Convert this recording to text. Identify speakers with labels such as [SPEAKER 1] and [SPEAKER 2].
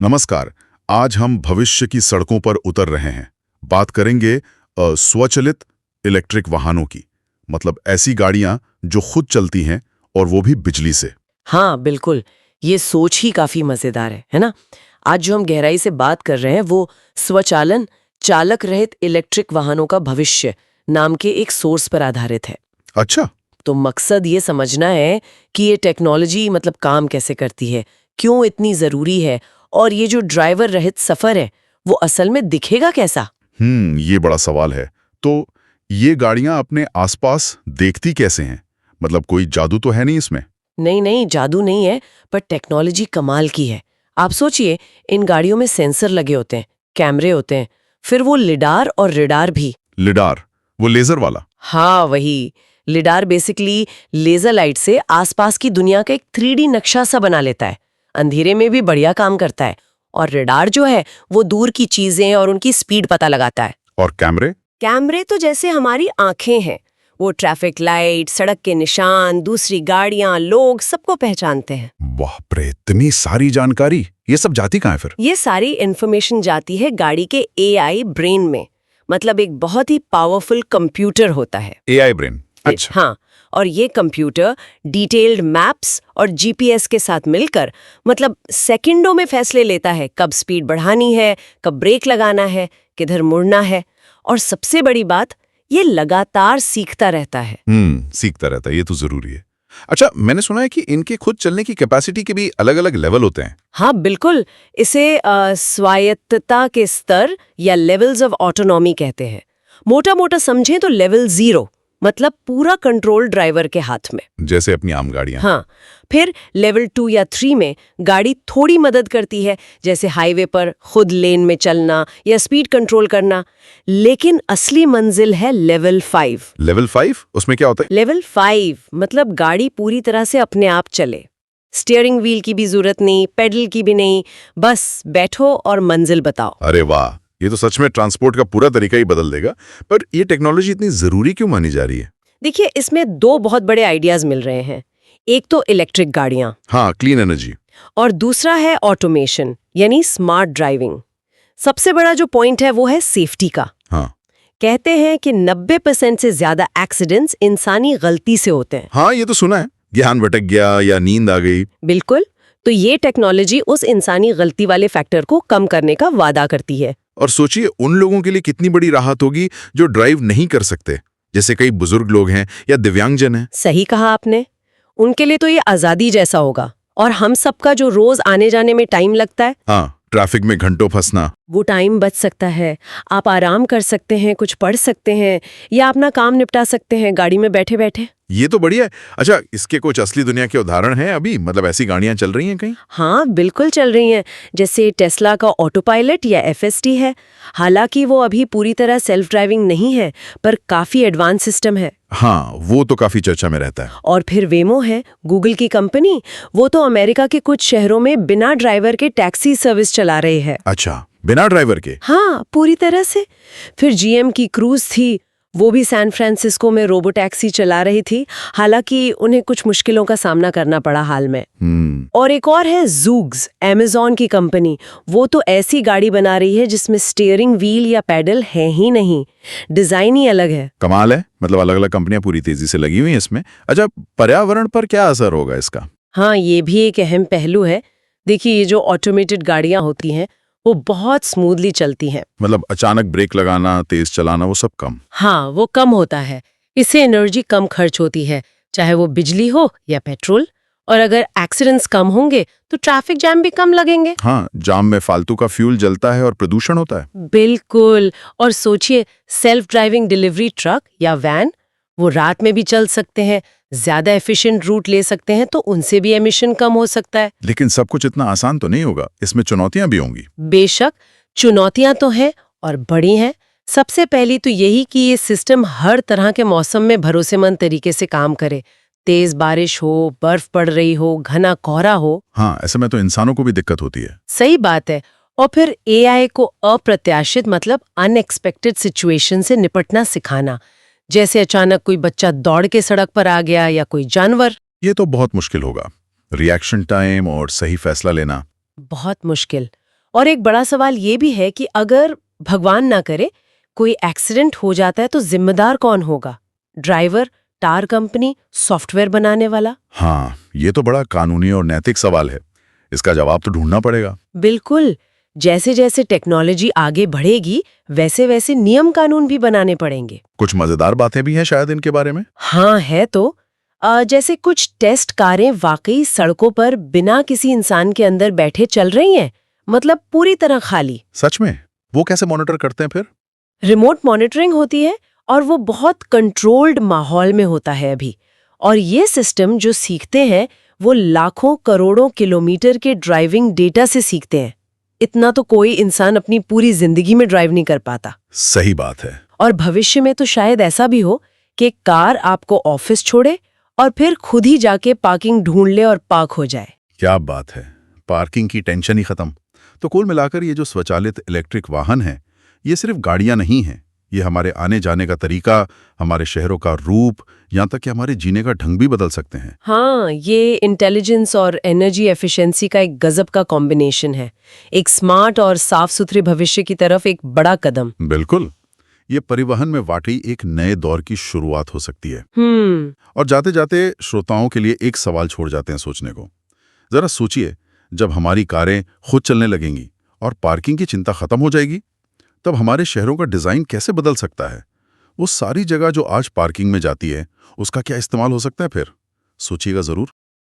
[SPEAKER 1] नमस्कार। आज हम भविष्य की सड़कों पर उतर रहे हैं। बात करेंगे स्वचालित इलेक्ट्रिक वाहनों की, मतलब ऐसी गाड़ियां जो खुद चलती हैं और वो भी बिजली से।
[SPEAKER 2] हाँ बिल्कुल, ये सोच ही काफी मजेदार है ना। आज जो हम गहराई से बात कर रहे हैं वो स्वचालन चालक रहित इलेक्ट्रिक वाहनों का भविष्य नाम के एक सोर्स पर आधारित है।
[SPEAKER 1] अच्छा।
[SPEAKER 2] तो मकसद ये समझना है कि ये टेक्नोलॉजी मतलब काम कैसे करती है, क्यों इतनी जरूरी है, और ये जो ड्राइवर रहित सफर है वो असल में दिखेगा कैसा।
[SPEAKER 1] ये बड़ा सवाल है। तो ये गाड़ियां अपने आसपास देखती कैसे हैं? मतलब कोई जादू तो है नहीं इसमें?
[SPEAKER 2] नहीं नहीं, जादू नहीं है, पर टेक्नोलॉजी कमाल की है। आप सोचिए, इन गाड़ियों में सेंसर लगे होते हैं, कैमरे होते हैं, फिर वो लिडार और रेडार भी।
[SPEAKER 1] लिडार, वो लेजर वाला?
[SPEAKER 2] हाँ वही। लिडार बेसिकली लेजर लाइट से आसपास की दुनिया का एक 3D नक्शा सा बना लेता है। अंधेरे में भी बढ़िया काम करता है। और रेडार जो है वो दूर की चीजें और उनकी स्पीड पता लगाता है।
[SPEAKER 1] और कैमरे?
[SPEAKER 2] कैमरे तो जैसे हमारी आंखें हैं, वो ट्रैफिक लाइट, सड़क के निशान, दूसरी गाड़ियां, लोग सबको पहचानते हैं।
[SPEAKER 1] बाप रे, इतनी सारी जानकारी! ये सब जाती कहाँ है फिर?
[SPEAKER 2] ये सारी इन्फॉर्मेशन जाती है गाड़ी के AI ब्रेन में। मतलब एक बहुत ही पावरफुल कंप्यूटर होता है।
[SPEAKER 1] AI brain? अच्छा।
[SPEAKER 2] हाँ, और ये कंप्यूटर डिटेल्ड मैप्स और GPS के साथ मिलकर मतलब सेकंडों में फैसले लेता है, कब स्पीड बढ़ानी है, कब ब्रेक लगाना है, किधर मुड़ना है। और सबसे बड़ी बात, ये लगातार सीखता रहता है।
[SPEAKER 1] सीखता रहता है, ये तो जरूरी है। अच्छा, मैंने सुना है कि इनके खुद चलने की कैपेसिटी के भी अलग-अलग लेवल होते हैं।
[SPEAKER 2] हाँ बिल्कुल, इसे स्वायत्तता के स्तर या लेवल्स ऑफ ऑटोनॉमी कहते हैं। मोटा मोटा समझें तो लेवल 0 मतलब पूरा कंट्रोल ड्राइवर के हाथ में,
[SPEAKER 1] जैसे अपनी आम गाड़ियां।
[SPEAKER 2] हाँ। फिर लेवल 2 या 3 में गाड़ी थोड़ी मदद करती है, जैसे हाईवे पर खुद लेन में चलना या स्पीड कंट्रोल करना। लेकिन असली मंजिल है लेवल 5।
[SPEAKER 1] लेवल 5? उसमें क्या होता है?
[SPEAKER 2] लेवल 5 मतलब गाड़ी पूरी तरह से अपने आप चले। स्टीयरिंग व्हील की भी जरूरत नहीं, पेडल की भी नहीं, बस बैठो और मंजिल बताओ।
[SPEAKER 1] अरे वाह, ये तो सच में ट्रांसपोर्ट का पूरा तरीका ही बदल देगा। पर ये टेक्नोलॉजी इतनी जरूरी क्यों मानी जा रही है?
[SPEAKER 2] देखिए, इसमें 2 बहुत बड़े आइडियाज मिल रहे हैं। एक तो इलेक्ट्रिक गाड़ियां,
[SPEAKER 1] हाँ, क्लीन एनर्जी।
[SPEAKER 2] और दूसरा है ऑटोमेशन यानी स्मार्ट ड्राइविंग। सबसे बड़ा जो पॉइंट है वो है सेफ्टी का।
[SPEAKER 1] हाँ
[SPEAKER 2] कहते हैं कि 90% से ज्यादा एक्सीडेंट्स इंसानी गलती से होते हैं।
[SPEAKER 1] हाँ, ये तो सुना है। ज्ञान भटक गया या नींद आ गई।
[SPEAKER 2] बिल्कुल। तो ये टेक्नोलॉजी उस इंसानी गलती वाले फैक्टर को कम करने का वादा करती है।
[SPEAKER 1] और सोचिए, उन लोगों के लिए कितनी बड़ी राहत होगी जो ड्राइव नहीं कर सकते, जैसे कई बुजुर्ग लोग हैं या दिव्यांगजन हैं।
[SPEAKER 2] सही कहा आपने। उनके लिए तो ये आजादी जैसा होगा। और हम सबका जो रोज आने जाने में टाइम लगता है,
[SPEAKER 1] हाँ, ट्रैफिक में घंटों फंसना,
[SPEAKER 2] वो टाइम बच सकता है। आप आराम कर सकते हैं, कुछ पढ़ सकते हैं या अपना काम निपटा सकते हैं गाड़ी में बैठे बैठे।
[SPEAKER 1] ये तो बढ़िया है। अच्छा, इसके कुछ असली दुनिया के उदाहरण हैं अभी? मतलब ऐसी गाड़ियां चल रही हैं कहीं?
[SPEAKER 2] हाँ बिल्कुल चल रही हैं। जैसे टेस्ला का ऑटो पायलट या FSD है। हालांकि वो अभी पूरी तरह सेल्फ ड्राइविंग नहीं है, पर काफी एडवांस सिस्टम है।
[SPEAKER 1] हाँ, वो तो काफी चर्चा में रहता है।
[SPEAKER 2] और फिर वेमो है, गूगल की कंपनी। वो तो अमेरिका के कुछ शहरों में बिना ड्राइवर के टैक्सी सर्विस चला रही है।
[SPEAKER 1] अच्छा, बिना ड्राइवर के?
[SPEAKER 2] हाँ, पूरी तरह से। फिर GM की क्रूज थी, वो भी सैन फ्रांसिस्को में रोबो टैक्सी चला रही थी। हालांकि उन्हें कुछ मुश्किलों का सामना करना पड़ा हाल में। और एक और है Zoox, अमेज़न की कंपनी। वो तो ऐसी गाड़ी बना रही है जिसमें स्टीयरिंग व्हील या पैडल है ही नहीं, डिजाइन ही अलग है।
[SPEAKER 1] कमाल है। मतलब अलग-अलग कंपनियां पूरी तेजी से लगी हुई हैं इसमें। अच्छा, पर्यावरण पर क्या असर होगा इसका?
[SPEAKER 2] हाँ, ये भी एक अहम पहलू है। देखिए, ये जो ऑटोमेटेड गाड़ियां होती हैं वो बहुत स्मूथली चलती हैं।
[SPEAKER 1] मतलब अचानक ब्रेक लगाना, तेज चलाना, वो सब कम?
[SPEAKER 2] हाँ, वो कम होता है। इससे एनर्जी कम खर्च होती है, चाहे वो बिजली हो या पेट्रोल। और अगर एक्सीडेंट्स कम होंगे तो ट्रैफिक जैम भी कम लगेंगे।
[SPEAKER 1] हाँ, जाम में फालतू का फ्यूल जलता है और प्रदूषण होता है।
[SPEAKER 2] बिल्कुल। और सोचिए, सेल्फ ड्राइविंग डिलीवरी ट्रक या वैन, वो रात में भी चल सकते हैं, ज्यादा एफिशिएंट रूट ले सकते हैं, तो उनसे भी एमिशन कम हो सकता है।
[SPEAKER 1] लेकिन सब कुछ इतना आसान तो नहीं होगा, इसमें चुनौतियां भी होंगी।
[SPEAKER 2] बेशक, चुनौतियां तो हैं और बड़ी हैं। सबसे पहली तो यही कि ये सिस्टम हर तरह के मौसम में भरोसेमंद तरीके से काम करे। तेज बारिश हो, बर्फ पड़ रही हो, घना कोहरा हो।
[SPEAKER 1] हाँ, ऐसे में तो इंसानों को भी दिक्कत होती है।
[SPEAKER 2] सही बात है। और फिर AI को अप्रत्याशित मतलब अनएक्सपेक्टेड सिचुएशन से निपटना सिखाना, जैसे अचानक कोई बच्चा दौड़ के सड़क पर आ गया या कोई जानवर।
[SPEAKER 1] ये तो बहुत मुश्किल होगा। रिएक्शन टाइम और सही फैसला लेना।
[SPEAKER 2] बहुत मुश्किल। और एक बड़ा सवाल ये भी है कि अगर भगवान ना करे कोई एक्सीडेंट हो जाता है तो जिम्मेदार कौन होगा? ड्राइवर, टायर कंपनी, सॉफ्टवेयर बनाने वाला?
[SPEAKER 1] हाँ, ये तो बड़ा कानूनी और नैतिक सवाल है। इसका जवाब तो ढूंढना पड़ेगा।
[SPEAKER 2] बिल्कुल। जैसे जैसे टेक्नोलॉजी आगे बढ़ेगी वैसे वैसे नियम कानून भी बनाने पड़ेंगे।
[SPEAKER 1] कुछ मजेदार बातें भी हैं शायद इनके बारे में।
[SPEAKER 2] हाँ है तो। जैसे कुछ टेस्ट कारें वाकई सड़कों पर बिना किसी इंसान के अंदर बैठे चल रही हैं, मतलब पूरी तरह खाली।
[SPEAKER 1] सच में? वो कैसे मॉनिटर करते हैं फिर?
[SPEAKER 2] रिमोट मॉनिटरिंग होती है और वो बहुत कंट्रोल्ड माहौल में होता है अभी। और ये सिस्टम जो सीखते हैं वो लाखों करोड़ों किलोमीटर के ड्राइविंग डेटा से सीखते हैं। इतना तो कोई इंसान अपनी पूरी जिंदगी में ड्राइव नहीं कर पाता।
[SPEAKER 1] सही बात है।
[SPEAKER 2] और भविष्य में तो शायद ऐसा भी हो कि कार आपको ऑफिस छोड़े और फिर खुद ही जाके पार्किंग ढूंढ ले और पार्क हो जाए।
[SPEAKER 1] क्या बात है, पार्किंग की टेंशन ही खत्म। तो कुल मिलाकर ये जो स्वचालित इलेक्ट्रिक वाहन हैं, ये सिर्फ गाड़ियां नहीं हैं, ये हमारे आने जाने का तरीका, हमारे शहरों का रूप, यहाँ तक कि हमारे जीने का ढंग भी बदल सकते हैं।
[SPEAKER 2] हाँ, ये इंटेलिजेंस और एनर्जी एफिशिएंसी का एक गजब का कॉम्बिनेशन है। एक स्मार्ट और साफ सुथरे भविष्य की तरफ एक बड़ा कदम।
[SPEAKER 1] बिल्कुल, ये परिवहन में वाकई एक नए दौर की शुरुआत हो सकती है। और जाते जाते श्रोताओं के लिए एक सवाल छोड़ जाते हैं सोचने को। जरा सोचिए, जब हमारी कारें खुद चलने लगेंगी और पार्किंग की चिंता खत्म हो जाएगी, तब हमारे शहरों का डिजाइन कैसे बदल सकता है? वो सारी जगह जो आज पार्किंग में जाती है, उसका क्या इस्तेमाल हो सकता है फिर? सोचिएगा जरूर।